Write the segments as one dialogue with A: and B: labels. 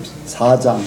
A: 14장.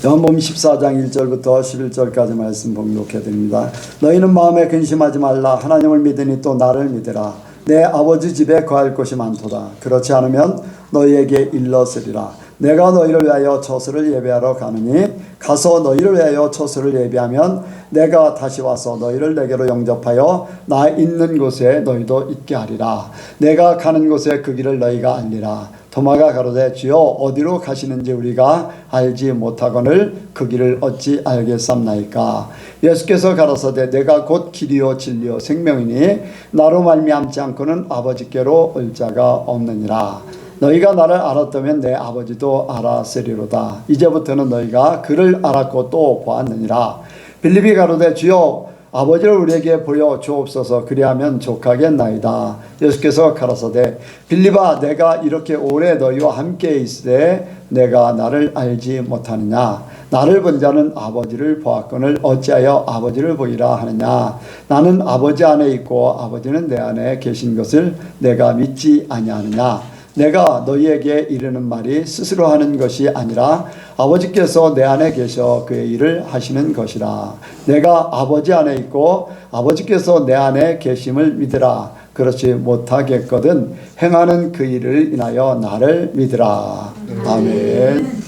A: 요한복음 14장 1절부터 11절까지 말씀 봉독해 드립니다. 너희는 마음에 근심하지 말라. 하나님을 믿으니 또 나를 믿으라. 내 아버지 집에 거할 곳이 많도다. 그렇지 않으면 너희에게 일렀으리라. 내가 너희를 위하여 처소를 예배하러 가느니 가서 너희를 위하여 처소를 예배하면 내가 다시 와서 너희를 내게로 영접하여 나 있는 곳에 너희도 있게 하리라. 내가 가는 곳에 그 길을 너희가 알리라. 도마가 가로되 주여 어디로 가시는지 우리가 알지 못하거늘 그 길을 어찌 알겠삼나이까. 예수께서 가라사대 내가 곧 길이요 진리요 생명이니 나로 말미암지 않고는 아버지께로 올 자가 없느니라. 너희가 나를 알았다면 내 아버지도 알았으리로다. 이제부터는 너희가 그를 알았고 또 보았느니라. 빌립이 가로되 주여 아버지를 우리에게 보여 주옵소서. 그리하면 족하겠나이다. 예수께서 가라사대 빌립아 내가 이렇게 오래 너희와 함께 있으되 내가 나를 알지 못하느냐. 나를 본 자는 아버지를 보았거늘 어찌하여 아버지를 보이라 하느냐. 나는 아버지 안에 있고 아버지는 내 안에 계신 것을 내가 믿지 아니하느냐. 내가 너희에게 이르는 말이 스스로 하는 것이 아니라 아버지께서 내 안에 계셔 그의 일을 하시는 것이라. 내가 아버지 안에 있고 아버지께서 내 안에 계심을 믿으라. 그렇지 못하겠거든 행하는 그 일을 인하여 나를 믿으라. 아멘.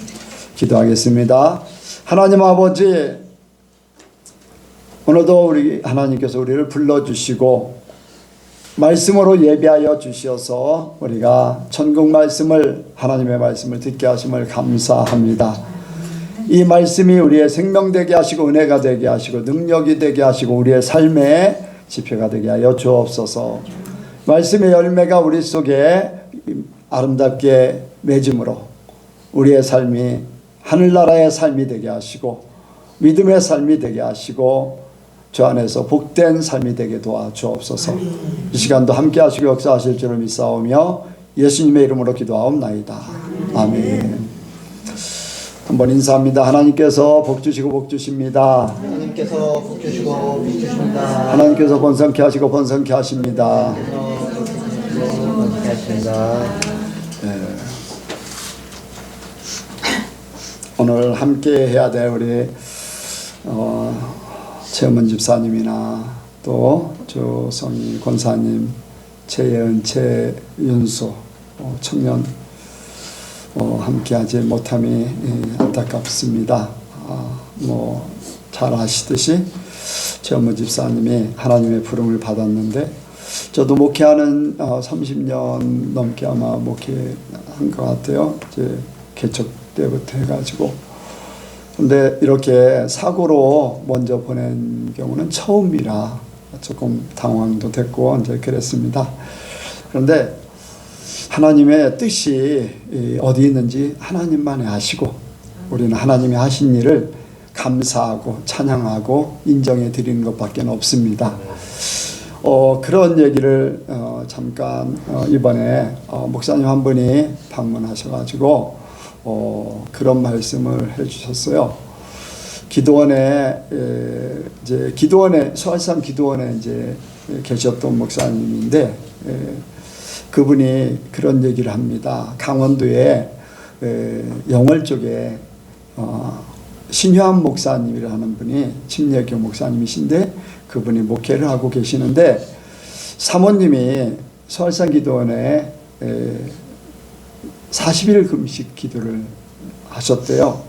A: 기도하겠습니다. 하나님 아버지, 오늘도 우리 하나님께서 우리를 불러주시고 말씀으로 예배하여 주시어서 우리가 천국 말씀을, 하나님의 말씀을 듣게 하심을 감사합니다. 이 말씀이 우리의 생명 되게 하시고 은혜가 되게 하시고 능력이 되게 하시고 우리의 삶의 지표가 되게 하여 주옵소서. 말씀의 열매가 우리 속에 아름답게 맺음으로 우리의 삶이 하늘나라의 삶이 되게 하시고 믿음의 삶이 되게 하시고 주 안에서 복된 삶이 되게 도와주옵소서. 이 시간도 함께 하시고 역사하실 줄을 믿사오며 예수님의 이름으로 기도하옵나이다. 아멘. 한번 인사합니다. 하나님께서 복 주시고 복 주십니다.
B: 하나님께서 복 주시고 복 주십니다.
A: 하나님께서 번성케 하시고 번성케 하십니다.
B: 번성케 하십니다.
A: 오늘 함께 해야 될 우리 최은문 집사님이나 또 조성희 권사님, 최예은, 최윤수 청년 함께하지 못함이 안타깝습니다. 잘 아시듯이 최은문 집사님이 하나님의 부름을 받았는데 저도 목회하는 30년 넘게 아마 목회한 것 같아요. 이제 개척 때부터 해가지고. 근데 이렇게 사고로 먼저 보낸 경우는 처음이라 조금 당황도 됐고 이제 그랬습니다. 그런데 하나님의 뜻이 어디 있는지 하나님만이 아시고 우리는 하나님이 하신 일을 감사하고 찬양하고 인정해 드리는 것밖에 없습니다. 그런 얘기를 잠깐 이번에 목사님 한 분이 방문하셔가지고 그런 말씀을 해주셨어요. 기도원에 수월산 기도원에 이제 계셨던 목사님인데 그분이 그런 얘기를 합니다. 강원도에 영월 쪽에 신효한 목사님이라는 분이 침례교 목사님이신데 그분이 목회를 하고 계시는데 사모님이 수월산 기도원에 40일 금식 기도를 하셨대요.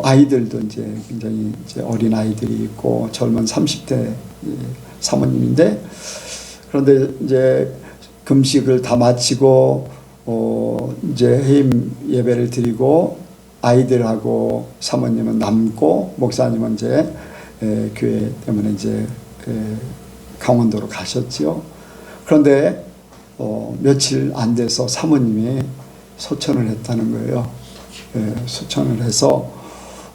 A: 아이들도 이제 굉장히 이제 어린 아이들이 있고 젊은 30대 사모님인데 그런데 이제 금식을 다 마치고 이제 해임 예배를 드리고 아이들하고 사모님은 남고 목사님은 이제 교회 때문에 이제 강원도로 가셨지요. 그런데 며칠 안 돼서 사모님이 소천을 했다는 거예요. 소천을 해서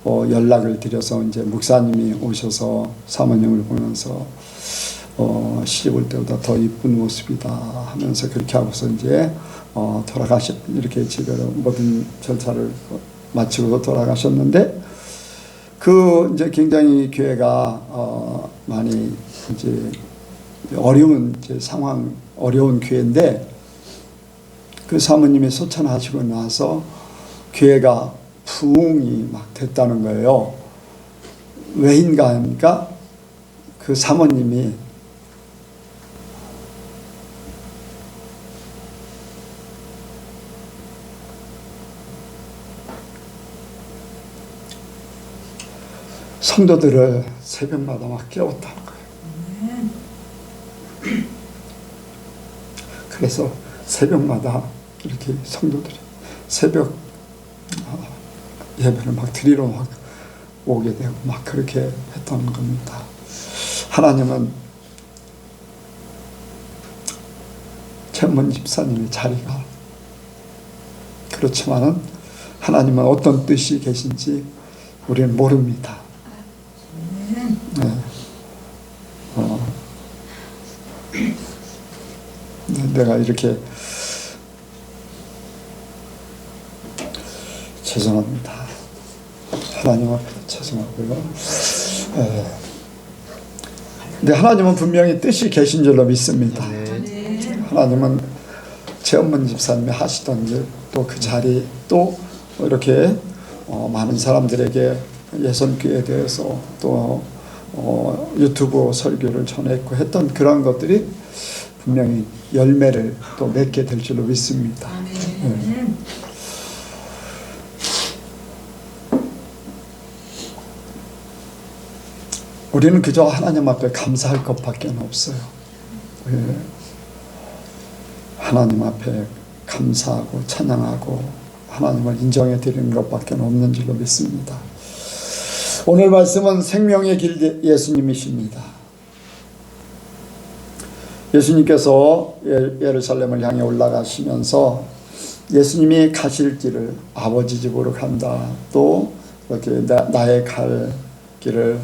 A: 연락을 드려서 이제 목사님이 오셔서 사모님을 보면서 시집 올 때보다 더 이쁜 모습이다 하면서 그렇게 하고서 이제 이렇게 집에로 모든 절차를 마치고 돌아가셨는데 이제 굉장히 교회가 많이 이제 어려운 이제 상황, 어려운 교회인데 그 사모님이 소천하시고 나서 교회가 부흥이 막 됐다는 거예요. 왜인가 하니까 그 사모님이 성도들을 새벽마다 막 깨웠다는 거예요. 그래서 새벽마다 이렇게 성도들이 새벽 예배를 막 드리러 막 오게 되고 막 그렇게 했던 겁니다. 하나님은 전문 집사님의 자리가 그렇지만은 하나님은 어떤 뜻이 계신지 우리는 모릅니다. 네. 내가 이렇게 죄송합니다. 하나님 앞에 죄송하고요. 근데 하나님은 분명히 뜻이 계신 줄로 믿습니다. 하나님은 최원문 집사님이 하시던 일, 또 그 자리, 또 이렇게 많은 사람들에게 예선교회에 대해서 또 유튜브 설교를 전했고 했던 그런 것들이 분명히 열매를 또 맺게 될 줄로 믿습니다. 네. 우리는 그저 하나님 앞에 감사할 것밖에 없어요. 예. 하나님 앞에 감사하고 찬양하고 하나님을 인정해 드리는 것밖에 없는 줄로 믿습니다. 오늘 말씀은 생명의 길 예수님이십니다. 예수님께서 예루살렘을 향해 올라가시면서 예수님이 가실 길을 아버지 집으로 간다, 또 이렇게 나의 갈 길을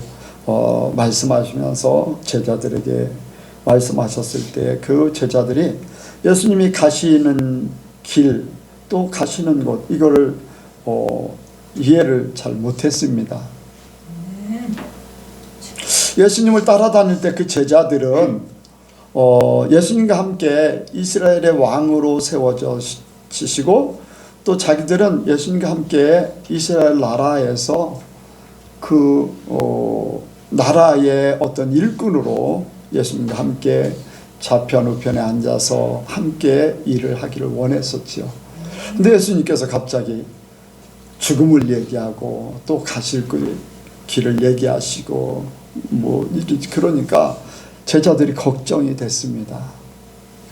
A: 말씀하시면서 제자들에게 말씀하셨을 때 그 제자들이 예수님이 가시는 길, 또 가시는 곳, 이거를 이해를 잘 못했습니다. 예수님을 따라다닐 때 그 제자들은 예수님과 함께 이스라엘의 왕으로 세워지시고, 또 자기들은 예수님과 함께 이스라엘 나라에서 그 나라의 어떤 일꾼으로 예수님과 함께 좌편 우편에 앉아서 함께 일을 하기를 원했었지요. 근데 예수님께서 갑자기 죽음을 얘기하고 또 가실 길을 얘기하시고 그러니까 제자들이 걱정이 됐습니다.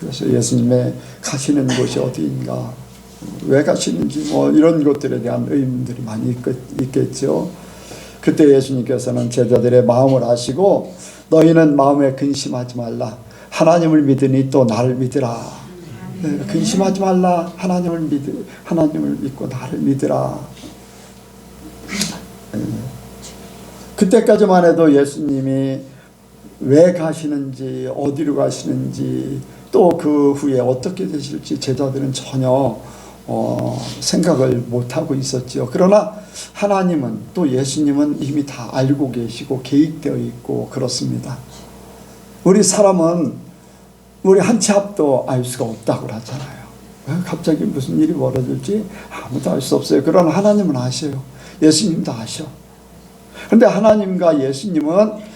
A: 그래서 예수님의 가시는 곳이 어디인가, 왜 가시는지 이런 것들에 대한 의문들이 많이 있겠죠. 그때 예수님께서는 제자들의 마음을 아시고 너희는 마음에 근심하지 말라. 하나님을 믿으니 또 나를 믿으라. 네, 근심하지 말라. 하나님을 믿고 나를 믿으라. 그때까지만 해도 예수님이 왜 가시는지, 어디로 가시는지, 또 그 후에 어떻게 되실지 제자들은 전혀 생각을 못하고 있었지요. 그러나 하나님은, 또 예수님은 이미 다 알고 계시고 계획되어 있고 그렇습니다. 우리 사람은 우리 한 치 앞도 알 수가 없다고 하잖아요. 갑자기 무슨 일이 벌어질지 아무도 알 수 없어요. 그러나 하나님은 아셔요. 예수님도 아셔. 그런데 하나님과 예수님은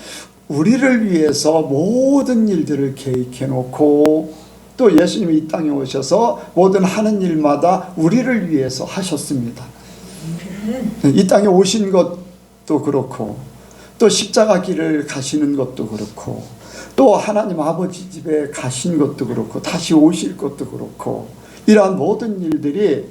A: 우리를 위해서 모든 일들을 계획해 놓고, 또 예수님이 이 땅에 오셔서 모든 하는 일마다 우리를 위해서 하셨습니다. 이 땅에 오신 것도 그렇고, 또 십자가 길을 가시는 것도 그렇고, 또 하나님 아버지 집에 가신 것도 그렇고, 다시 오실 것도 그렇고, 이러한 모든 일들이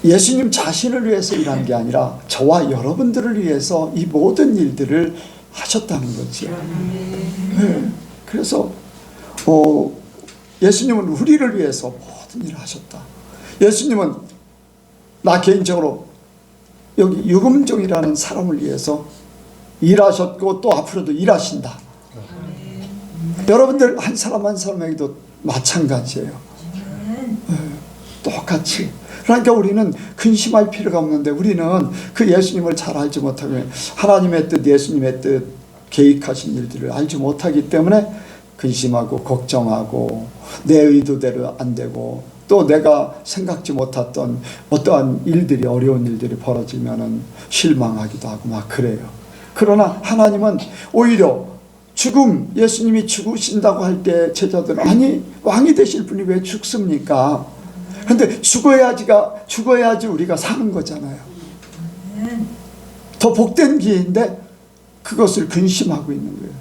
A: 예수님 자신을 위해서 일한 게 아니라 저와 여러분들을 위해서 이 모든 일들을 하셨다는 거죠. 네. 그래서 예수님은 우리를 위해서 모든 일을 하셨다. 예수님은 나 개인적으로 여기 유금종이라는 사람을 위해서 일하셨고 또 앞으로도 일하신다. 여러분들 한 사람 한 사람에게도 마찬가지예요. 똑같이. 그러니까 우리는 근심할 필요가 없는데, 우리는 그 예수님을 잘 알지 못하고 하나님의 뜻, 예수님의 뜻, 계획하신 일들을 알지 못하기 때문에 근심하고 걱정하고 내 의도대로 안 되고 또 내가 생각지 못했던 어떠한 일들이 어려운 일들이 벌어지면은 실망하기도 하고 막 그래요. 그러나 하나님은 오히려 죽음, 예수님이 죽으신다고 할 때 제자들은 아니 왕이 되실 분이 왜 죽습니까? 근데 죽어야지 우리가 사는 거잖아요. 더 복된 기회인데 그것을 근심하고 있는 거예요.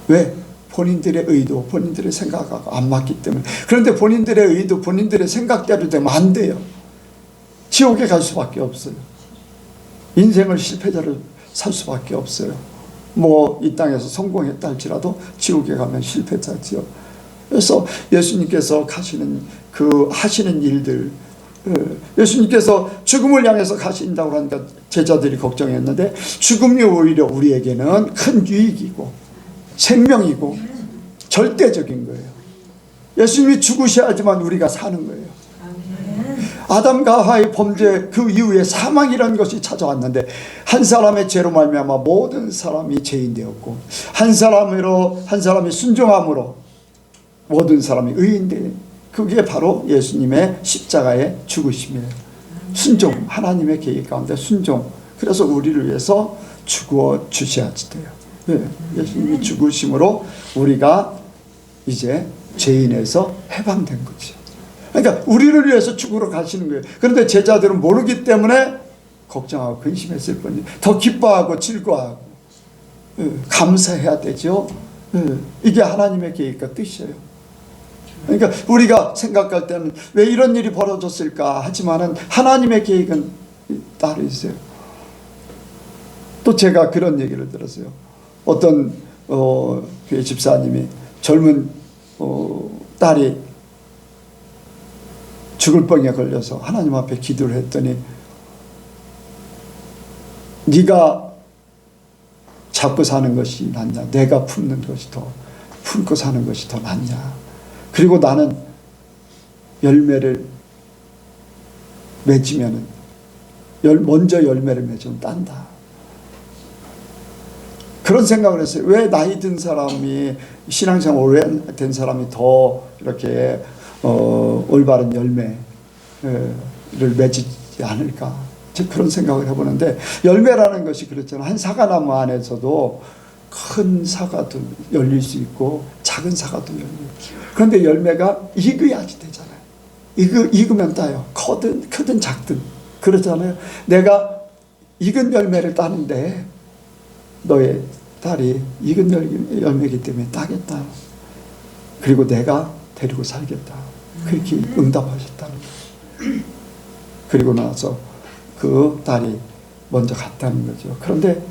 A: 왜? 본인들의 의도, 본인들의 생각하고 안 맞기 때문에. 그런데 본인들의 의도, 본인들의 생각대로 되면 안 돼요. 지옥에 갈 수밖에 없어요. 인생을 실패자로 살 수밖에 없어요. 뭐 이 땅에서 성공했다 할지라도 지옥에 가면 실패자지요. 그래서 예수님께서 하시는 일들, 예수님께서 죽음을 향해서 가신다고 하니까 제자들이 걱정했는데 죽음이 오히려 우리에게는 큰 유익이고 생명이고 절대적인 거예요. 예수님이 죽으셔야지만 우리가 사는 거예요. 아담과 하와의 범죄 그 이후에 사망이라는 것이 찾아왔는데 한 사람의 죄로 말미암아 모든 사람이 죄인 되었고 한 사람이 순종함으로 모든 사람이 의인 되. 그게 바로 예수님의 십자가의 죽으심이에요. 순종, 하나님의 계획 가운데 순종. 그래서 우리를 위해서 죽어 주셔야 돼요. 예수님이 죽으심으로 우리가 이제 죄인에서 해방된 거죠. 그러니까 우리를 위해서 죽으러 가시는 거예요. 그런데 제자들은 모르기 때문에 걱정하고 근심했을 뿐이에요. 더 기뻐하고 즐거워하고 감사해야 되죠. 이게 하나님의 계획과 뜻이에요. 그러니까 우리가 생각할 때는 왜 이런 일이 벌어졌을까 하지만은 하나님의 계획은 따로 있어요. 또 제가 그런 얘기를 들었어요. 어떤 교회 집사님이 젊은 딸이 죽을 병에 걸려서 하나님 앞에 기도를 했더니 네가 잡고 사는 것이 낫냐, 내가 품고 사는 것이 더 낫냐. 그리고 나는 열매를 맺으면은 먼저 열매를 맺으면 딴다. 그런 생각을 했어요. 왜 나이 든 사람이, 신앙생활 오래된 사람이 더 이렇게 올바른 열매를 맺지 않을까. 그런 생각을 해보는데, 열매라는 것이 그렇잖아요. 한 사과나무 안에서도 큰 사과도 열릴 수 있고 작은 사과도 열리고, 그런데 열매가 익어야지 되잖아요. 익으면 따요. 크든 작든 그렇잖아요. 내가 익은 열매를 따는데 너의 딸이 익은 열매이기 때문에 따겠다. 그리고 내가 데리고 살겠다. 그렇게 응답하셨다는 거예요. 그리고 나서 그 딸이 먼저 갔다는 거죠. 그런데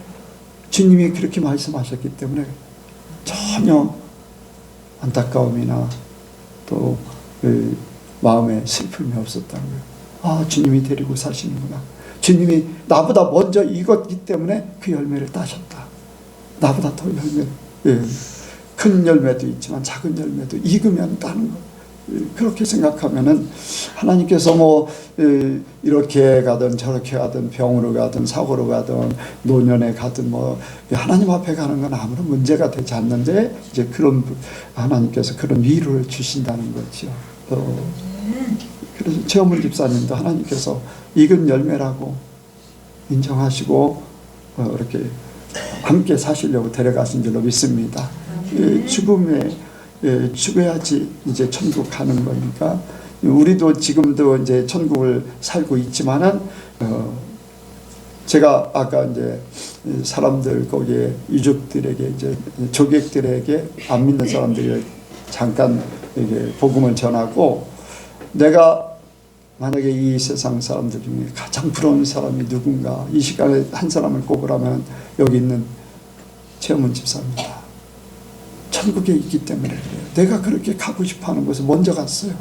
A: 주님이 그렇게 말씀하셨기 때문에 전혀 안타까움이나 또 마음에 슬픔이 없었다는 거예요. 아, 주님이 데리고 사시는구나. 주님이 나보다 먼저 익었기 때문에 그 열매를 따셨다. 나보다 더 큰 열매도 있지만 작은 열매도 익으면 따는 거. 그렇게 생각하면은 하나님께서 뭐 이렇게 가든 저렇게 가든 병으로 가든 사고로 가든 노년에 가든 뭐 하나님 앞에 가는 건 아무런 문제가 되지 않는데, 이제 그런 하나님께서 그런 위로를 주신다는 거죠. 그래서 최원문 집사님도 하나님께서 익은 열매라고 인정하시고 이렇게 함께 사시려고 데려가신 줄로 믿습니다. 죽어야지 이제 천국 가는 거니까, 우리도 지금도 이제 천국을 살고 있지만은 제가 아까 이제 사람들 거기에 유족들에게 이제 조객들에게 안 믿는 사람들에게 잠깐 이게 복음을 전하고, 내가 만약에 이 세상 사람들 중에 가장 부러운 사람이 누군가, 이 시간에 한 사람을 꼽으라면 여기 있는 최원문 집사입니다. 천국에 있기 때문에 그래요. 내가 그렇게 가고 싶어하는 곳에 먼저 갔어요.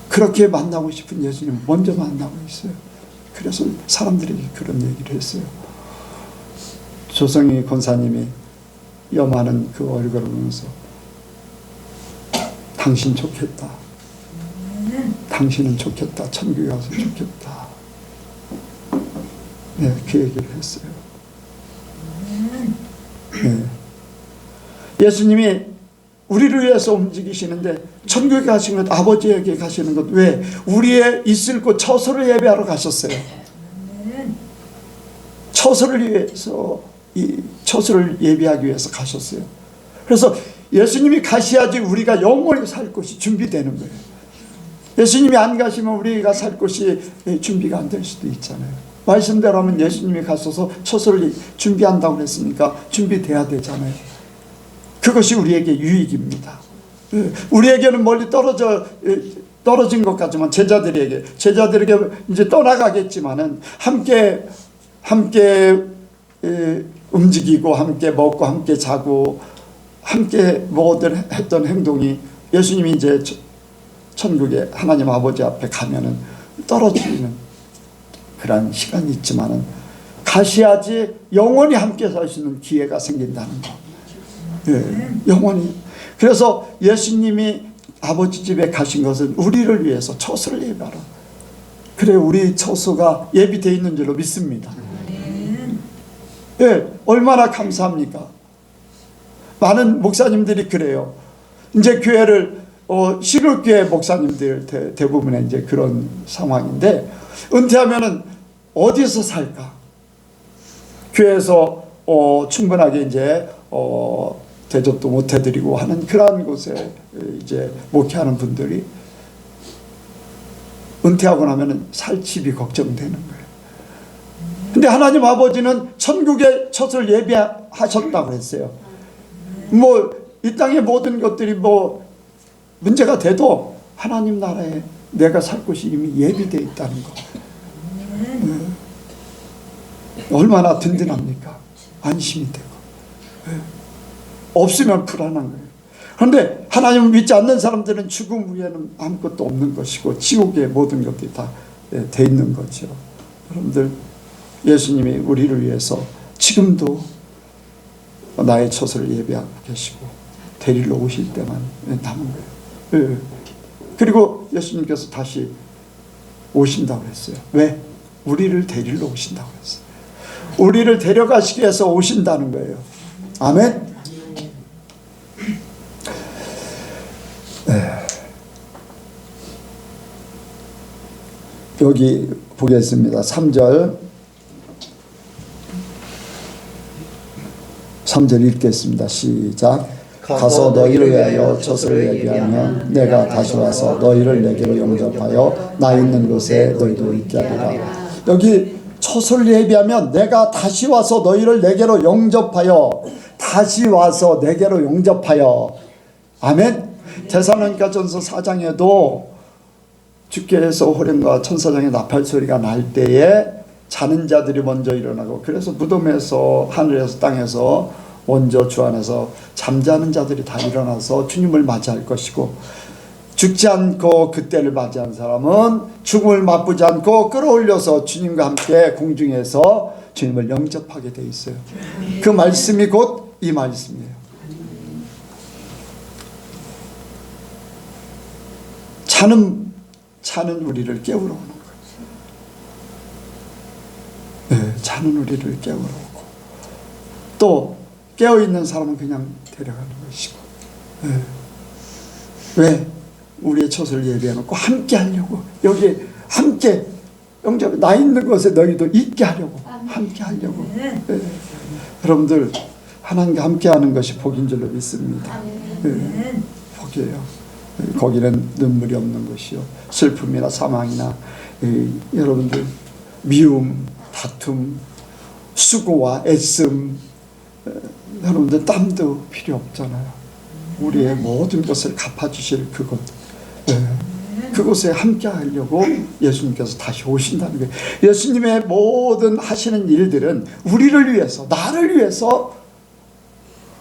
A: 그렇게 만나고 싶은 예수님 먼저 만나고 있어요. 그래서 사람들에게 그런 얘기를 했어요. 조성희 권사님이 염하는 그 얼굴을 보면서 당신 좋겠다. 당신은 좋겠다. 천국에 가서 좋겠다. 네, 그 얘기를 했어요. 네. 예수님이 우리를 위해서 움직이시는데 천국에 가시는 것, 아버지에게 가시는 것, 왜? 우리의 있을 곳 처소를 예배하러 가셨어요. 처소를 위해서, 이 처소를 예배하기 위해서 가셨어요. 그래서 예수님이 가셔야지 우리가 영원히 살 곳이 준비되는 거예요. 예수님이 안 가시면 우리가 살 곳이 준비가 안 될 수도 있잖아요. 말씀대로 하면 예수님이 가셔서 처소를 준비한다고 그랬으니까 준비돼야 되잖아요. 그것이 우리에게 유익입니다. 우리에게는 멀리 떨어진 것 같지만 제자들에게 이제 떠나가겠지만은 함께 움직이고 함께 먹고 함께 자고 함께 뭐든 했던 행동이 예수님이 이제 천국에 하나님 아버지 앞에 가면은 떨어지는 그런 시간이 있지만은 가셔야지 영원히 함께 살 수 있는 기회가 생긴다는 거. 영원히. 그래서 예수님이 아버지 집에 가신 것은 우리를 위해서 처소를 예배하라. 그래, 우리 처소가 예비되어 있는 줄로 믿습니다. 얼마나 감사합니까? 많은 목사님들이 그래요. 이제 교회를 시골교회 목사님들 대부분의 이제 그런 상황인데, 은퇴하면은 어디서 살까? 교회에서 충분하게 이제 대접도 못 해드리고 하는 그러한 곳에 이제 목회하는 분들이 은퇴하고 나면은 살 집이 걱정되는 거예요. 근데 하나님 아버지는 천국의 처소를 예비하셨다고 했어요. 뭐 이 땅의 모든 것들이 뭐 문제가 돼도 하나님 나라에 내가 살 곳이 이미 예비되어 있다는 거. 얼마나 든든합니까? 안심이 되고. 없으면 불안한 거예요. 그런데 하나님을 믿지 않는 사람들은 죽음 후에는 아무것도 없는 것이고 지옥의 모든 것들이 다 돼 있는 거죠. 여러분들, 예수님이 우리를 위해서 지금도 나의 처소를 예비하고 계시고 데리러 오실 때만 남은 거예요. 그리고 예수님께서 다시 오신다고 했어요. 왜? 우리를 데리러 오신다고 했어요. 우리를 데려가시기 위해서 오신다는 거예요. 아멘. 여기 보겠습니다. 3절 읽겠습니다. 시작. 가서 너희를 위하여 처소를 예비하면 내가 다시 와서 너희를 내게로 영접하여 나 있는 곳에 너희도 있게 하리라. 여기 처소를 예비하면 내가 다시 와서 너희를 내게로 영접하여, 다시 와서 내게로 영접하여. 아멘. 데살로니가전서 4장에도 주께서 호령과 천사장의 나팔 소리가 날 때에 자는 자들이 먼저 일어나고, 그래서 무덤에서 하늘에서 땅에서 먼저 주 안에서 잠자는 자들이 다 일어나서 주님을 맞이할 것이고, 죽지 않고 그때를 맞이한 사람은 죽음을 맛보지 않고 끌어올려서 주님과 함께 공중에서 주님을 영접하게 돼 있어요. 그 말씀이 곧 이 말씀이에요. 자는 우리를 깨우러 오는 거예요. 자는 우리를 깨우러 오고, 또 깨어있는 사람은 그냥 데려가는 것이고. 왜? 우리의 처소를 예비해놓고 함께 하려고. 여기 함께 영접, 나 있는 곳에 너희도 있게 하려고, 함께 하려고. 여러분들, 하나님과 함께 하는 것이 복인 줄로 믿습니다. 복이에요. 거기는 눈물이 없는 것이요, 슬픔이나 사망이나 여러분들 미움, 다툼, 수고와 애씀, 여러분들 땀도 필요 없잖아요. 우리의 모든 것을 갚아주실 그곳, 그곳에 함께 하려고 예수님께서 다시 오신다는 거예요. 예수님의 모든 하시는 일들은 우리를 위해서, 나를 위해서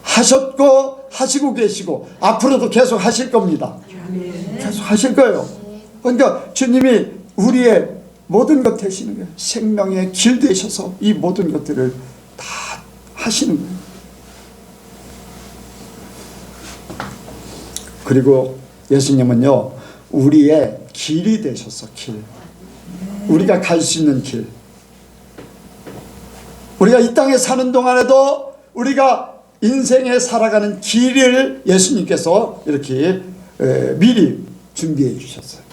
A: 하셨고 하시고 계시고 앞으로도 계속 하실 겁니다. 계속 하실 거예요. 그러니까 주님이 우리의 모든 것 되시는 거예요. 생명의 길 되셔서 이 모든 것들을 다 하시는 거예요. 그리고 예수님은요, 우리의 길이 되셔서, 길, 우리가 갈 수 있는 길. 우리가 이 땅에 사는 동안에도 우리가 인생에 살아가는 길을 예수님께서 이렇게 미리 준비해 주셨어요.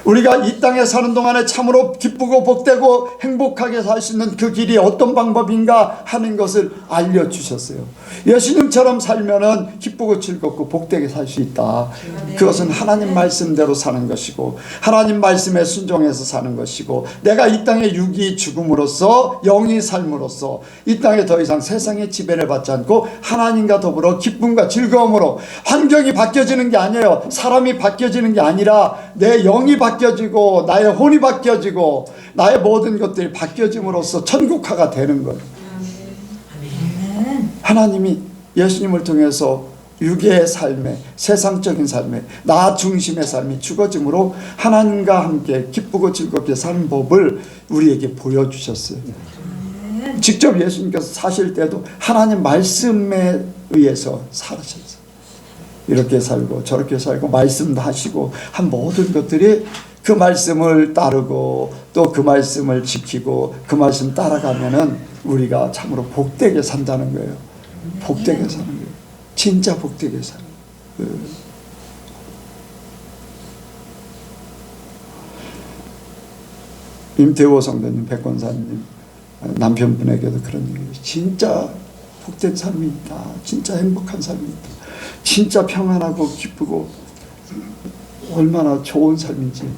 A: 우리가 이 땅에 사는 동안에 참으로 기쁘고 복되고 행복하게 살 수 있는 그 길이 어떤 방법인가 하는 것을 알려주셨어요. 예수님처럼 살면은 기쁘고 즐겁고 복되게 살 수 있다. 그것은 하나님 말씀대로 사는 것이고 하나님 말씀에 순종해서 사는 것이고 내가 이 땅에 육이 죽음으로써 영이 삶으로써 이 땅에 더 이상 세상의 지배를 받지 않고 하나님과 더불어 기쁨과 즐거움으로 환경이 바뀌어지는 게 아니에요. 사람이 바뀌어지는 게 아니라 내 영이 바뀌어지고 나의 혼이 바뀌어지고 나의 모든 것들이 바뀌어짐으로써 천국화가 되는 거예요. 하나님이 예수님을 통해서 육의 삶에 세상적인 삶에 나 중심의 삶이 죽어짐으로 하나님과 함께 기쁘고 즐겁게 사는 법을 우리에게 보여주셨어요. 직접 예수님께서 사실 때도 하나님 말씀에 의해서 살으셨어요. 이렇게 살고 저렇게 살고 말씀도 하시고 한 모든 것들이 그 말씀을 따르고 또 그 말씀을 지키고 그 말씀 따라가면은 우리가 참으로 복되게 산다는 거예요. 복되게 사는 거예요. 진짜 복되게 사는 거예요. 임태호 성도님, 백권사님 남편분에게도 그런 얘기예요. 진짜 복된 삶이 있다. 진짜 행복한 삶이 있다. 진짜 평안하고 기쁘고 얼마나 좋은 삶인지.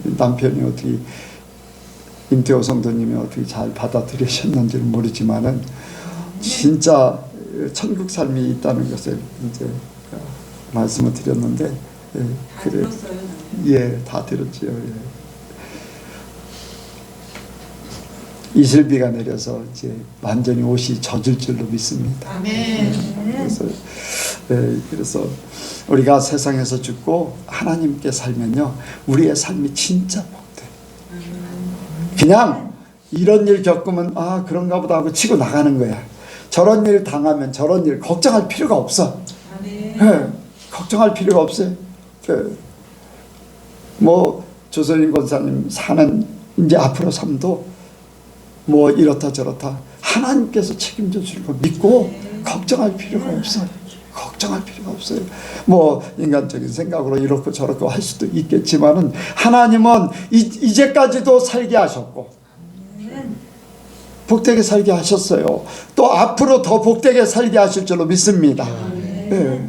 A: 남편이 어떻게 임태호 성도님이 어떻게 잘 받아들이셨는지는 모르지만은 진짜 천국 삶이 있다는 것을 이제 말씀을 드렸는데 그래 예, 다 들었지요. 예. 이슬비가 내려서 이제 완전히 옷이 젖을 줄로 믿습니다.
C: 아멘.
A: 그래서 우리가 세상에서 죽고 하나님께 살면요, 우리의 삶이 진짜 복돼. 그냥 이런 일 겪으면 아 그런가 보다 하고 치고 나가는 거야. 저런 일 당하면 저런 일 걱정할 필요가 없어. 네, 걱정할 필요가 없어요. 뭐 조선인 권사님 사는 이제 앞으로 삶도 뭐 이렇다 저렇다 하나님께서 책임져 줄 거 믿고 걱정할 필요가 없어요. 걱정할 필요가 없어요. 뭐 인간적인 생각으로 이렇고 저렇고 할 수도 있겠지만은 하나님은 이제까지도 살게 하셨고 복되게 살게 하셨어요. 또 앞으로 더 복되게 살게 하실 줄로 믿습니다. 네.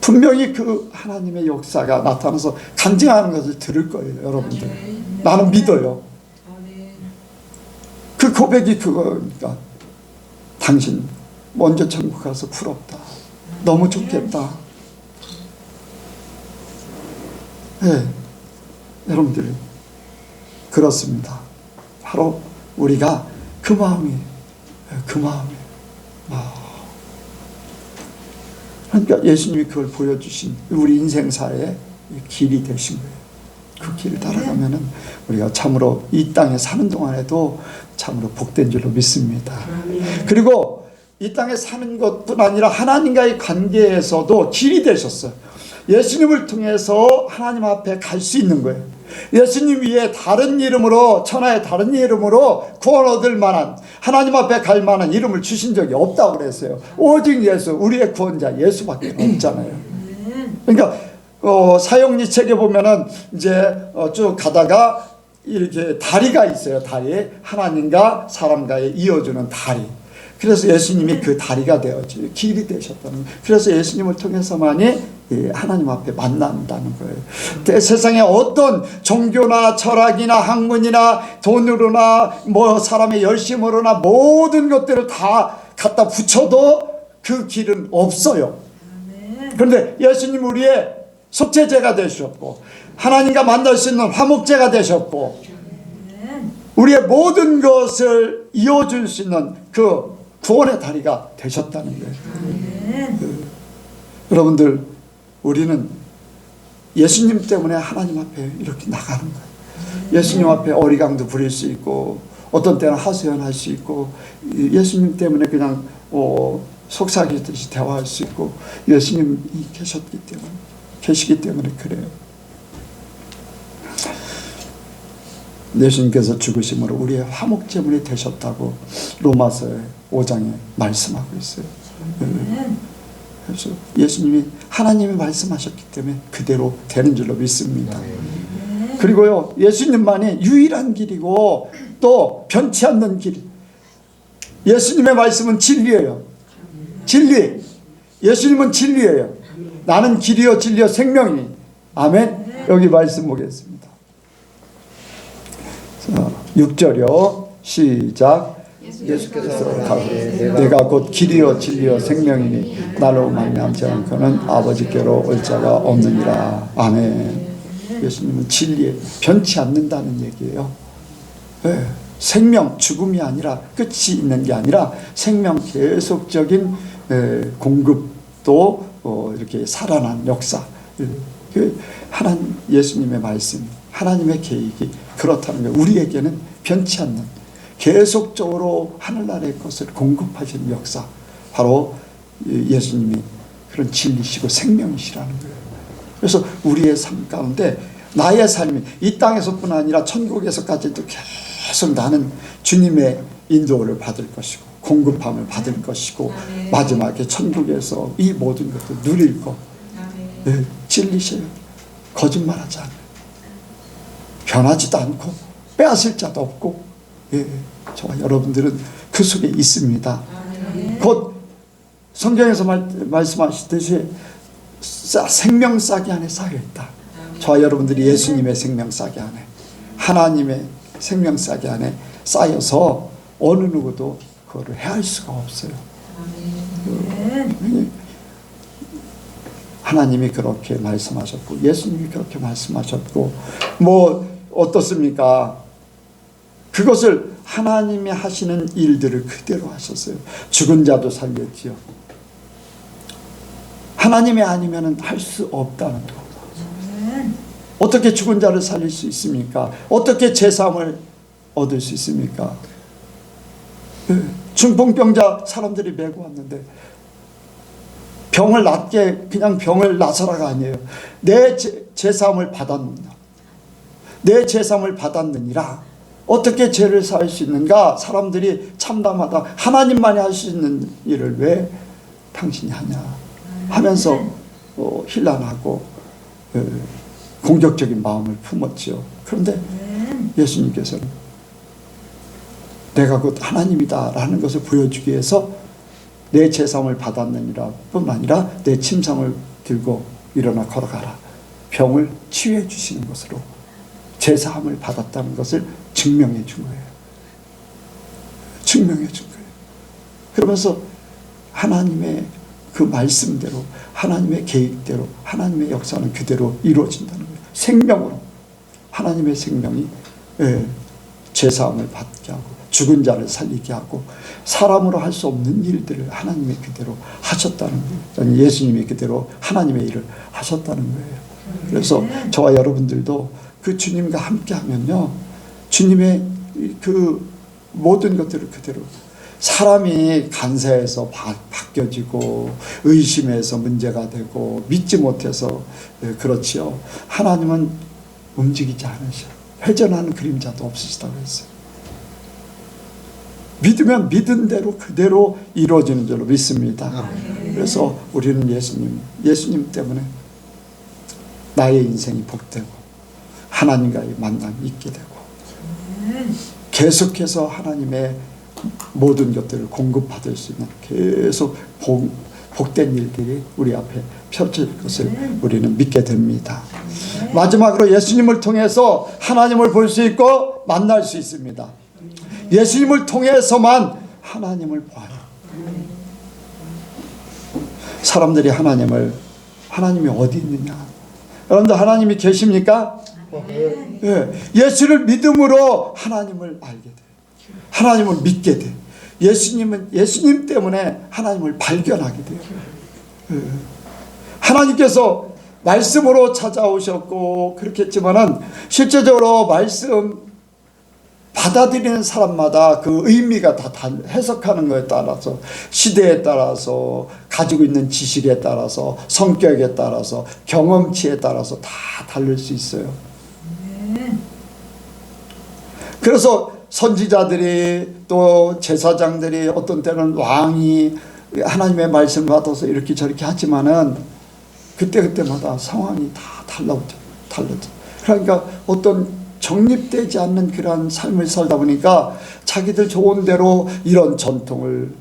A: 분명히 그 하나님의 역사가 나타나서 간증하는 것을 들을 거예요, 여러분들. 나는 믿어요. 그 고백이 그거니까 당신 먼저 천국 가서 부럽다. 너무 좋겠다. 네, 여러분들 그렇습니다. 바로 우리가 그 마음이 그러니까 예수님이 그걸 보여주신 우리 인생사의 길이 되신 거예요. 그 길을 따라가면은 우리가 참으로 이 땅에 사는 동안에도 참으로 복된 줄로 믿습니다. 그리고 이 땅에 사는 것뿐 아니라 하나님과의 관계에서도 길이 되셨어요. 예수님을 통해서 하나님 앞에 갈 수 있는 거예요. 예수님 위에 다른 이름으로 천하의 다른 이름으로 구원 얻을 만한 하나님 앞에 갈 만한 이름을 주신 적이 없다고 그랬어요. 오직 예수, 우리의 구원자 예수밖에 없잖아요. 그러니까 사형리 책에 보면은 이제 쭉 가다가 이렇게 다리가 있어요. 다리, 하나님과 사람과의 이어주는 다리. 그래서 예수님이 그 다리가 되어져 길이 되셨다는 거예요. 그래서 예수님을 통해서만이 하나님 앞에 만난다는 거예요. 세상에 어떤 종교나 철학이나 학문이나 돈으로나 뭐 사람의 열심으로나 모든 것들을 다 갖다 붙여도 그 길은 없어요. 그런데 예수님 우리의 속죄제가 되셨고 하나님과 만날 수 있는 화목제가 되셨고 우리의 모든 것을 이어줄 수 있는 그 구원의 다리가 되셨다는 거예요. 여러분들 우리는 예수님 때문에 하나님 앞에 이렇게 나가는 거예요. 예수님 앞에 어리광도 부릴 수 있고 어떤 때는 하소연할 수 있고 예수님 때문에 그냥 속삭이듯이 대화할 수 있고 예수님이 계시기 때문에 그래요. 예수님께서 죽으심으로 우리의 화목제물이 되셨다고 로마서 5장에 말씀하고 있어요. 그래서 예수님이 하나님이 말씀하셨기 때문에 그대로 되는 줄로 믿습니다. 그리고요, 예수님만이 유일한 길이고 또 변치 않는 길. 예수님의 말씀은 진리예요. 진리. 예수님은 진리예요. 나는 길이요 진리요 생명이니. 아멘. 여기 말씀 보겠습니다. 6절이요. 시작.
B: 예수께서 가시되
A: 내가 곧 길이요 진리요 생명이니 나로 말미암지 않고는 아버지께로 올 자가 없느니라. 아멘. 예수님은 진리에 변치 않는다는 얘기예요. 네. 생명, 죽음이 아니라 끝이 있는 게 아니라 생명 계속적인 공급도 이렇게 살아난 역사. 하나님 예수님의 말씀, 하나님의 계획이 그렇다는 거예요. 우리에게는 변치 않는 계속적으로 하늘나라의 것을 공급하시는 역사, 바로 예수님이 그런 진리시고 생명이시라는 거예요. 그래서 우리의 삶 가운데 나의 삶이 이 땅에서뿐 아니라 천국에서까지도 계속 나는 주님의 인도를 받을 것이고 공급함을 받을 것이고 마지막에 천국에서 이 모든 것도 누릴 것. 진리셔요. 거짓말하지 않아요. 변하지도 않고 빼앗을 자도 없고, 저와 여러분들은 그 속에 있습니다. 곧 성경에서 말씀하시듯이 생명 싹이 안에 쌓여있다. 저와 여러분들이 예수님의 생명 싹이 안에, 하나님의 생명 싹이 안에 쌓여서 어느 누구도 그거를 해할 수가 없어요. 하나님이 그렇게 말씀하셨고 예수님이 그렇게 말씀하셨고 뭐 어떻습니까? 그것을 하나님이 하시는 일들을 그대로 하셨어요. 죽은 자도 살렸지요. 하나님이 아니면 할 수 없다는 거. 어떻게 죽은 자를 살릴 수 있습니까? 어떻게 제사함을 얻을 수 있습니까? 중풍병자 사람들이 메고 왔는데 병을 낫게 그냥 병을 나서라가 아니에요. 내 제사함을 받았느냐, 내 제사함을 받았느니라. 어떻게 죄를 살 수 있는가? 사람들이 참담하다. 하나님만이 할 수 있는 일을 왜 당신이 하냐 하면서 혼란하고 공격적인 마음을 품었지요. 그런데 예수님께서는 내가 곧 하나님이다 라는 것을 보여주기 위해서 내 제사함을 받았느니라 뿐 아니라 내 침상을 들고 일어나 걸어가라. 병을 치유해 주시는 것으로 제사함을 받았다는 것을 증명해 준 거예요. 증명해 준 거예요. 그러면서 하나님의 그 말씀대로, 하나님의 계획대로, 하나님의 역사는 그대로 이루어진다는 거예요. 생명으로 하나님의 생명이 제사함을 받게 하고 죽은 자를 살리게 하고 사람으로 할 수 없는 일들을 하나님이 그대로 하셨다는 거예요. 예수님이 그대로 하나님의 일을 하셨다는 거예요. 그래서 저와 여러분들도 그 주님과 함께 하면요, 주님의 그 모든 것들을 그대로, 사람이 간사해서 바뀌어지고 의심해서 문제가 되고 믿지 못해서 그렇지요. 하나님은 움직이지 않으셔. 회전하는 그림자도 없으시다고 했어요. 믿으면 믿은 대로 그대로 이루어지는 줄로 믿습니다. 그래서 우리는 예수님 때문에 나의 인생이 복되고 하나님과의 만남이 있게 되고 계속해서 하나님의 모든 것들을 공급받을 수 있는 계속 복된 일들이 우리 앞에 펼쳐질 것을 우리는 믿게 됩니다. 마지막으로 예수님을 통해서 하나님을 볼 수 있고 만날 수 있습니다. 예수님을 통해서만 하나님을 봐요. 사람들이 하나님이 어디 있느냐? 여러분들 하나님이 계십니까? 네. 예수를 믿음으로 하나님을 알게 돼요. 하나님을 믿게 돼. 예수님 때문에 하나님을 발견하게 돼요. 하나님께서 말씀으로 찾아오셨고 그렇게 했지만은 실제적으로 말씀 받아들이는 사람마다 그 의미가 다 해석하는 것에 따라서, 시대에 따라서, 가지고 있는 지식에 따라서, 성격에 따라서, 경험치에 따라서 다 다를 수 있어요. 그래서 선지자들이 또 제사장들이 어떤 때는 왕이 하나님의 말씀을 받아서 이렇게 저렇게 하지만은 그때마다 상황이 다 달라져. 그러니까 어떤 정립되지 않는 그러한 삶을 살다 보니까 자기들 좋은 대로 이런 전통을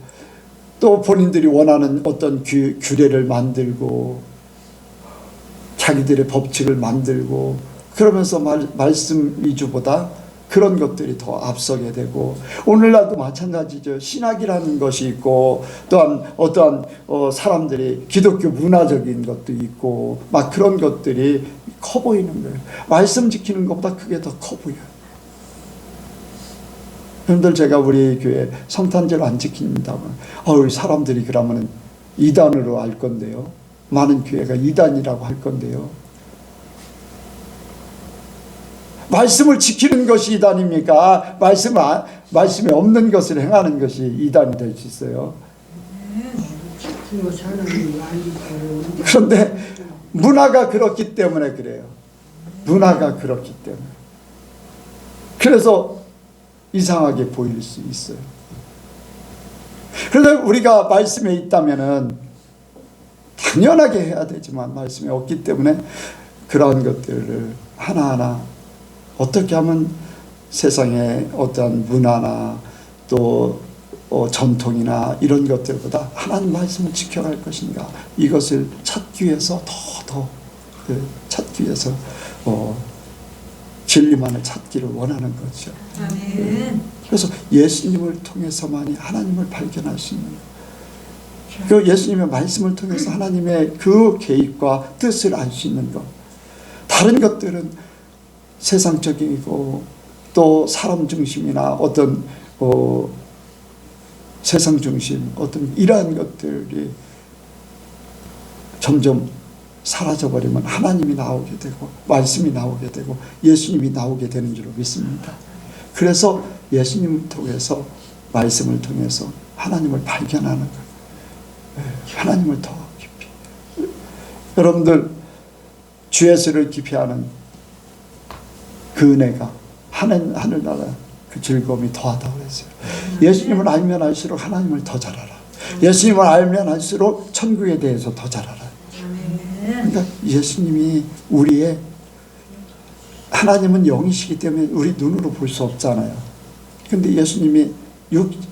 A: 또 본인들이 원하는 어떤 규례를 만들고 자기들의 법칙을 만들고 그러면서 말씀 위주보다 그런 것들이 더 앞서게 되고 오늘날도 마찬가지죠. 신학이라는 것이 있고 또한 어떠한 사람들이 기독교 문화적인 것도 있고 막 그런 것들이 커 보이는 거예요. 말씀 지키는 것보다 그게 더 커 보여요. 여러분들 제가 우리 교회 성탄절 안 지킨다면 사람들이 그러면 이단으로 알 건데요. 많은 교회가 이단이라고 할 건데요. 말씀을 지키는 것이 이단입니까? 말씀에 없는 것을 행하는 것이 이단이 될 수 있어요. 그런데 문화가 그렇기 때문에 그래요. 문화가 그렇기 때문에. 그래서 이상하게 보일 수 있어요. 그런데 우리가 말씀에 있다면은 당연하게 해야 되지만 말씀에 없기 때문에 그런 것들을 하나하나 어떻게 하면 세상의 어떤 문화나 또 전통이나 이런 것들보다 하나님 말씀을 지켜갈 것인가 이것을 찾기 위해서 더 찾기 위해서 진리만을 찾기를 원하는 거죠.
C: 아멘.
A: 그래서 예수님을 통해서만이 하나님을 발견할 수 있는 그 예수님의 말씀을 통해서 하나님의 그 계획과 뜻을 알 수 있는 것. 다른 것들은 세상적이고 또 사람 중심이나 어떤 세상 중심 어떤 이러한 것들이 점점 사라져버리면 하나님이 나오게 되고 말씀이 나오게 되고 예수님이 나오게 되는 줄로 믿습니다. 그래서 예수님을 통해서 말씀을 통해서 하나님을 발견하는 거예요. 하나님을 더 깊이. 여러분들 주 예수를 깊이 아는 그 은혜가 하늘나라 그 즐거움이 더하다고 그랬어요. 예수님을 알면 알수록 하나님을 더 잘 알아. 예수님을 알면 알수록 천국에 대해서 더 잘 알아. 그러니까 예수님이 우리의 하나님은 영이시기 때문에 우리 눈으로 볼 수 없잖아요. 근데 예수님이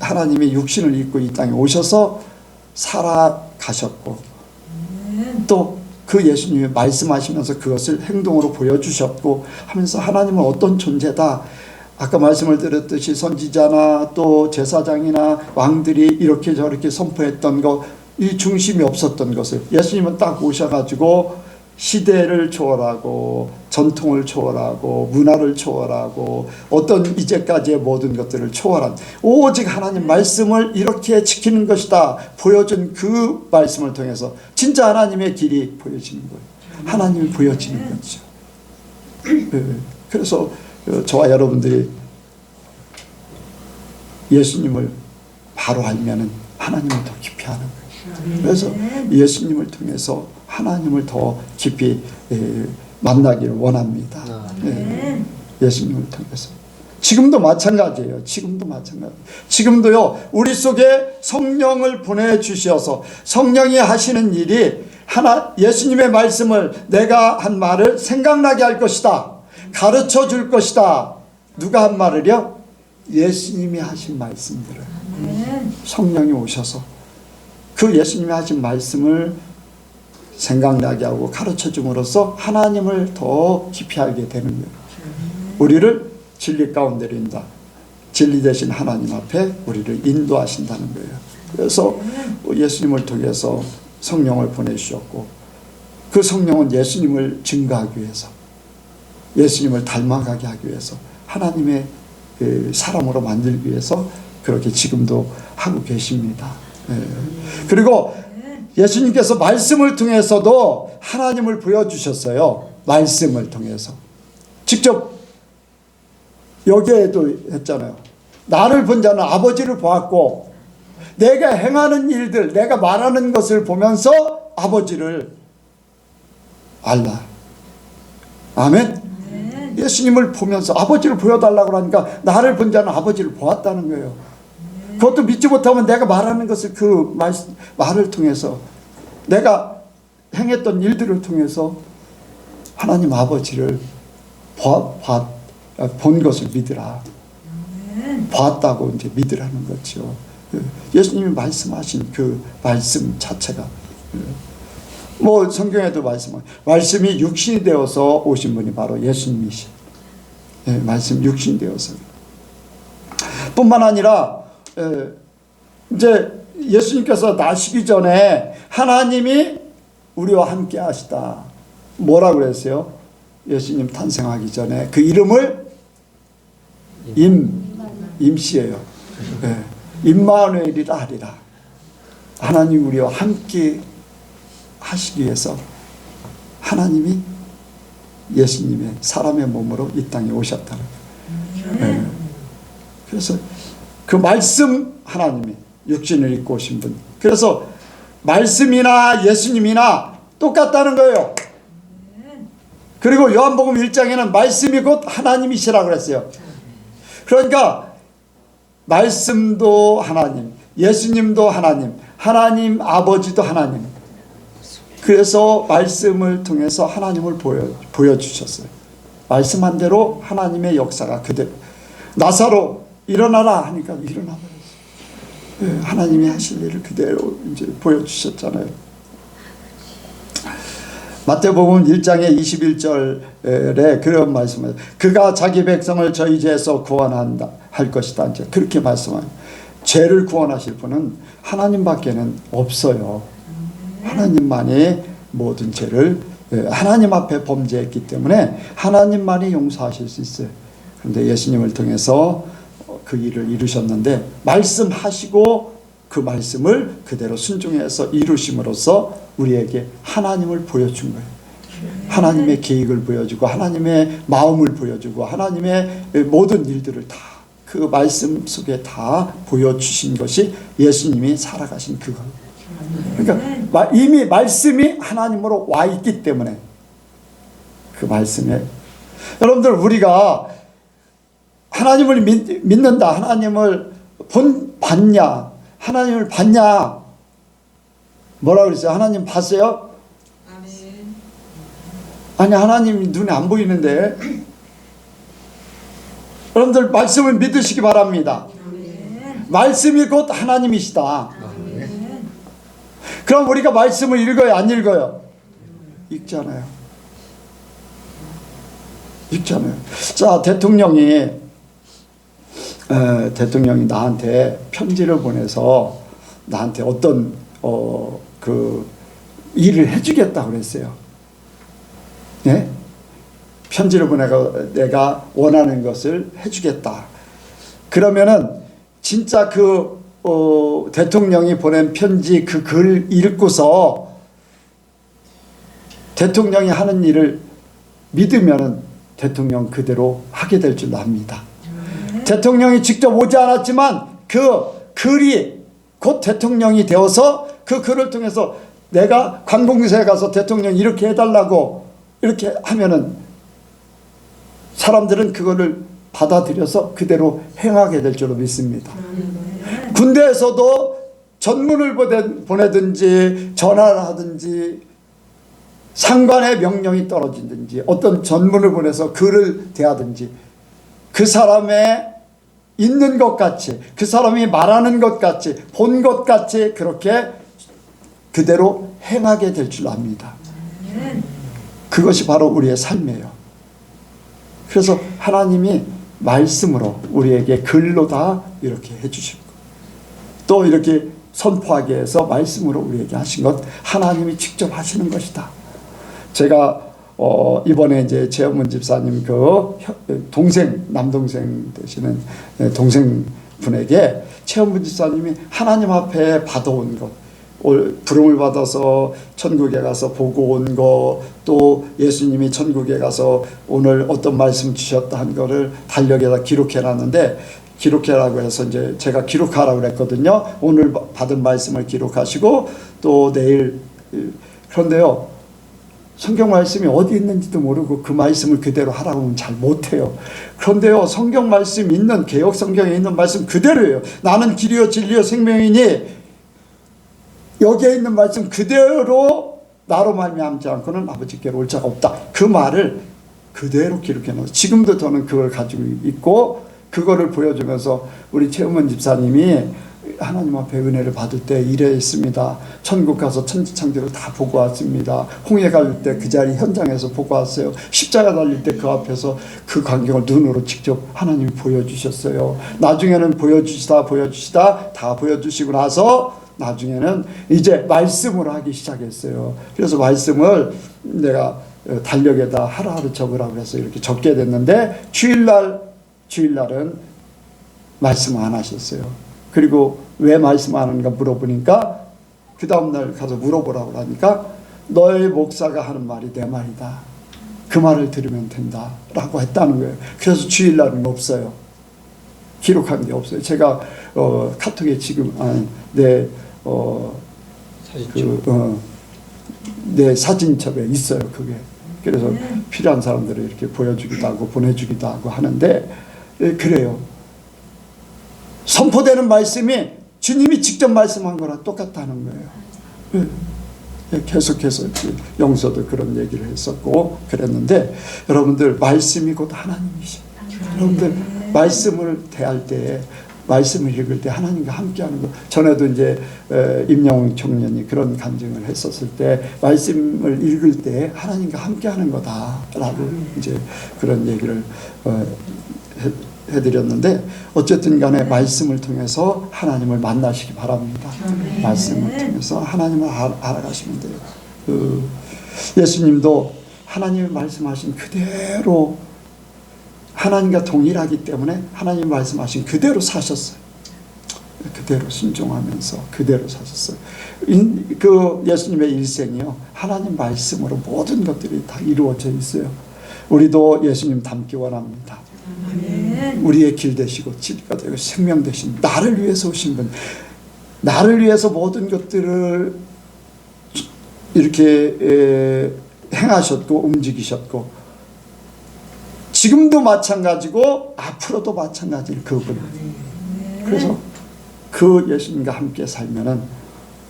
A: 하나님의 육신을 입고 이 땅에 오셔서 살아가셨고 또 그 예수님이 말씀하시면서 그것을 행동으로 보여주셨고 하면서 하나님은 어떤 존재다. 아까 말씀을 드렸듯이 선지자나 또 제사장이나 왕들이 이렇게 저렇게 선포했던 것, 이 중심이 없었던 것을 예수님은 딱 오셔가지고 시대를 초월하고 전통을 초월하고 문화를 초월하고 어떤 이제까지의 모든 것들을 초월한 오직 하나님 말씀을 이렇게 지키는 것이다 보여준 그 말씀을 통해서 진짜 하나님의 길이 보여지는 거예요. 하나님이 보여지는 거죠. 그래서 저와 여러분들이 예수님을 바로 알면은 하나님을 더 깊이 아는 거예요. 그래서 예수님을 통해서 하나님을 더 깊이 만나기를 원합니다. 예수님을 통해서. 지금도 마찬가지예요. 지금도요, 우리 속에 성령을 보내주셔서 성령이 하시는 일이 예수님의 말씀을 내가 한 말을 생각나게 할 것이다. 가르쳐 줄 것이다. 누가 한 말을요? 예수님이 하신 말씀들을. 성령이 오셔서 그 예수님이 하신 말씀을 생각나게 하고 가르쳐 줌으로써 하나님을 더 깊이 알게 되는 거예요. 우리를 진리 가운데로 인다. 진리 되신 하나님 앞에 우리를 인도하신다는 거예요. 그래서 예수님을 통해서 성령을 보내주셨고 그 성령은 예수님을 증거하기 위해서 예수님을 닮아가게 하기 위해서 하나님의 사람으로 만들기 위해서 그렇게 지금도 하고 계십니다. 그리고 예수님께서 말씀을 통해서도 하나님을 보여주셨어요. 말씀을 통해서. 직접 여기에도 했잖아요. 나를 본 자는 아버지를 보았고 내가 행하는 일들, 내가 말하는 것을 보면서 아버지를 알라. 아멘? 예수님을 보면서 아버지를 보여달라고 하니까 나를 본 자는 아버지를 보았다는 거예요. 그것도 믿지 못하면 내가 말하는 것을 그 말을 통해서 내가 행했던 일들을 통해서 하나님 아버지를 본 것을 믿으라. 봤다고 이제 믿으라는 거죠. 예수님이 말씀하신 그 말씀 자체가 뭐 성경에도 말씀이 육신이 되어서 오신 분이 바로 예수님이시. 말씀 육신이 되어서 뿐만 아니라 이제 예수님께서 나시기 전에 하나님이 우리와 함께 하시다. 뭐라고 그랬어요? 예수님 탄생하기 전에 그 이름을 임시예요. 임마누엘이라 하리라. 하나님 우리와 함께 하시기 위해서 하나님이 예수님의 사람의 몸으로 이 땅에 오셨다는 거예요. 그래서 그 말씀 하나님이 육신을 입고 오신 분. 그래서 말씀이나 예수님이나 똑같다는 거예요. 그리고 요한복음 1장에는 말씀이 곧 하나님이시라고 그랬어요. 그러니까 말씀도 하나님, 예수님도 하나님, 하나님 아버지도 하나님. 그래서 말씀을 통해서 하나님을 보여주셨어요. 말씀한 대로 하나님의 역사가 그대로. 나사로 일어나라 하니까 일어나 버렸어요. 하나님이 하실 일을 그대로 이제 보여주셨잖아요. 마태복음 1장의 21절에 그런 말씀을 그가 자기 백성을 저희 죄에서 구원한다 할 것이다. 이제 그렇게 말씀해요. 죄를 구원하실 분은 하나님밖에는 없어요. 하나님만이 모든 죄를 하나님 앞에 범죄했기 때문에 하나님만이 용서하실 수 있어요. 그런데 예수님을 통해서 그 일을 이루셨는데 말씀하시고 그 말씀을 그대로 순종해서 이루심으로써 우리에게 하나님을 보여준 거예요. 하나님의 계획을 보여주고 하나님의 마음을 보여주고 하나님의 모든 일들을 다 그 말씀 속에 다 보여주신 것이 예수님이 살아가신 그거. 그러니까 이미 말씀이 하나님으로 와 있기 때문에 그 말씀에 여러분들 우리가 하나님을 믿는다. 하나님을 봤냐? 하나님을 봤냐? 뭐라고 그랬어요? 하나님 봤어요?
C: 아멘.
A: 아니 하나님이 눈에 안 보이는데 여러분들 말씀을 믿으시기 바랍니다.
C: 아멘.
A: 말씀이 곧 하나님이시다.
C: 아멘.
A: 그럼 우리가 말씀을 읽어요? 안 읽어요? 읽잖아요. 읽잖아요. 자, 대통령이 나한테 편지를 보내서 나한테 어떤 그 일을 해주겠다고 그랬어요. 네? 편지를 보내고 내가 원하는 것을 해주겠다. 그러면은 진짜 그 대통령이 보낸 편지 그 글 읽고서 대통령이 하는 일을 믿으면은 대통령 그대로 하게 될 줄 압니다. 대통령이 직접 오지 않았지만 그 글이 곧 대통령이 되어서 그 글을 통해서 내가 관공서에 가서 대통령 이렇게 해달라고 이렇게 하면은 사람들은 그거를 받아들여서 그대로 행하게 될 줄로 믿습니다. 군대에서도 전문을 보내든지 전화를 하든지 상관의 명령이 떨어지든지 어떤 전문을 보내서 글을 대하든지 그 사람의 있는 것 같이 그 사람이 말하는 것 같이 본 것 같이 그렇게 그대로 행하게 될 줄 압니다. 그것이 바로 우리의 삶이에요. 그래서 하나님이 말씀으로 우리에게 글로 다 이렇게 해주시고 또 이렇게 선포하게 해서 말씀으로 우리에게 하신 것 하나님이 직접 하시는 것이다. 제가 이번에 이제 최원문 집사님 그 동생 남동생 되시는 동생 분에게 최원문 집사님이 하나님 앞에 받아온 것 부름을 받아서 천국에 가서 보고 온 거 또 예수님이 천국에 가서 오늘 어떤 말씀 주셨다 한 거를 달력에다 기록해놨는데 기록해라고 해서 이제 제가 기록하라고 그랬거든요. 오늘 받은 말씀을 기록하시고 또 내일 그런데요 성경 말씀이 어디 있는지도 모르고 그 말씀을 그대로 하라고 하면 잘 못해요. 그런데요, 성경 말씀 있는, 개역 성경에 있는 말씀 그대로예요. 나는 길이요 진리요 생명이니 여기에 있는 말씀 그대로 나로 말미암지 않고는 아버지께로 올 자가 없다. 그 말을 그대로 기록해 놓았어요. 지금도 저는 그걸 가지고 있고 그거를 보여주면서 우리 최은원 집사님이 하나님 앞에 은혜를 받을 때 이랬습니다. 천국 가서 천지창조를 다 보고 왔습니다. 홍해 갈 때 그 자리 현장에서 보고 왔어요. 십자가 달릴 때 그 앞에서 그 광경을 눈으로 직접 하나님이 보여주셨어요. 나중에는 보여주시다 다 보여주시고 나서 나중에는 이제 말씀으로 하기 시작했어요. 그래서 말씀을 내가 달력에다 하루하루 적으라고 해서 이렇게 적게 됐는데 주일날은 말씀 안 하셨어요. 그리고 왜 말씀 안 하는가 물어보니까 그 다음날 가서 물어보라고 하니까 너의 목사가 하는 말이 내 말이다. 그 말을 들으면 된다 라고 했다는 거예요. 그래서 주일날은 없어요. 기록한 게 없어요. 제가 카톡에 지금 내 사진첩에 있어요. 그게. 그래서 필요한 사람들을 이렇게 보여주기도 하고 보내주기도 하고 하는데 그래요. 선포되는 말씀이 주님이 직접 말씀한 거랑 똑같다는 거예요. 계속해서 영서도 그런 얘기를 했었고 그랬는데 여러분들 말씀이 곧 하나님이십니다. 여러분들 말씀을 대할 때 말씀을 읽을 때 하나님과 함께하는 것. 전에도 이제 임영웅 청년이 그런 간증을 했었을 때 말씀을 읽을 때 하나님과 함께하는 거다라고 이제 그런 얘기를 해드렸는데 어쨌든 간에 말씀을 통해서 하나님을 만나시기 바랍니다. 말씀을 통해서 하나님을 알아가시면 돼요. 예수님도 하나님의 말씀하신 그대로 하나님과 동일하기 때문에 하나님 말씀하신 그대로 사셨어요. 그대로 순종하면서 그대로 사셨어요. 그 예수님의 일생이요, 하나님 말씀으로 모든 것들이 다 이루어져 있어요. 우리도 예수님 닮기 원합니다. 우리의 길 되시고 진리가 되고 생명 되신 나를 위해서 오신 분, 나를 위해서 모든 것들을 이렇게 행하셨고 움직이셨고 지금도 마찬가지고 앞으로도 마찬가지인 그분. 그래서 그 예수님과 함께 살면은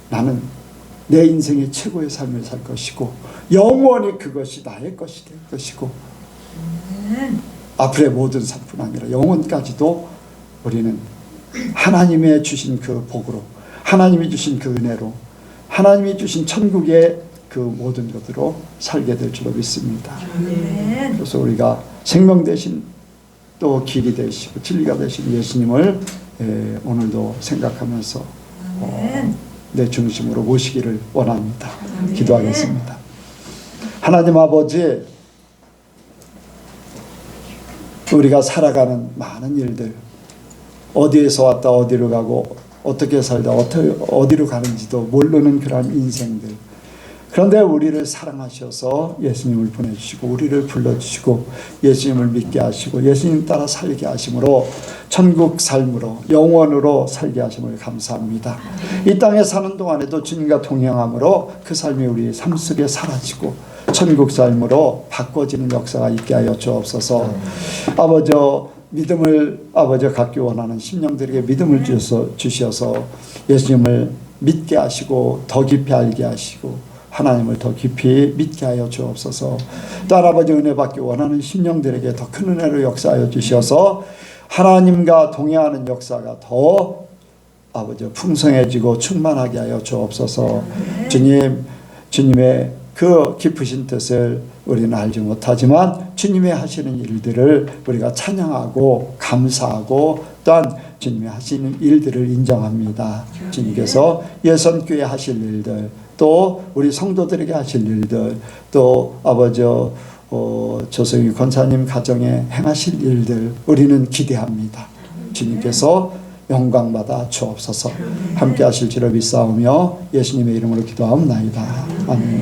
A: 나는 내 인생의 최고의 삶을 살 것이고 영원히 그것이 나의 것이 될 것이고 앞으로의 모든 삶뿐 아니라 영원까지도 우리는 하나님의 주신 그 복으로, 하나님이 주신 그 은혜로, 하나님이 주신 천국의 그 모든 것으로 살게 될 줄로 믿습니다. 그래서 우리가 생명 되신 또 길이 되시고 진리가 되신 예수님을 오늘도 생각하면서 내 중심으로 모시기를 원합니다. 기도하겠습니다. 하나님 아버지, 우리가 살아가는 많은 일들, 어디에서 왔다 어디로 가고 어떻게 살다 어디로 가는지도 모르는 그런 인생들, 그런데 우리를 사랑하셔서 예수님을 보내주시고 우리를 불러주시고 예수님을 믿게 하시고 예수님 따라 살게 하심으로 천국 삶으로 영원으로 살게 하심을 감사합니다. 이 땅에 사는 동안에도 주님과 동행함으로 그 삶이 우리 삶 속에 사라지고 천국 삶으로 바꿔지는 역사가 있게 하여 주옵소서. 아버지, 믿음을 갖기 원하는 심령들에게 믿음을 주셔서 예수님을 믿게 하시고 더 깊이 알게 하시고 하나님을 더 깊이 믿게 하여 주옵소서. 또 아버지, 은혜 받기 원하는 심령들에게 더 큰 은혜로 역사하여 주셔서 하나님과 동행하는 역사가 더 아버지 풍성해지고 충만하게 하여 주옵소서. 주님의 그 깊으신 뜻을 우리는 알지 못하지만 주님의 하시는 일들을 우리가 찬양하고 감사하고 또한 주님이 하시는 일들을 인정합니다. 주님께서 예선교회 하실 일들, 또 우리 성도들에게 하실 일들, 또 아버지 조성희 권사님 가정에 행하실 일들 우리는 기대합니다. 주님께서 영광받아 주옵소서. 함께 하실 줄을 믿사오며 예수님의 이름으로 기도하옵나이다. 아멘.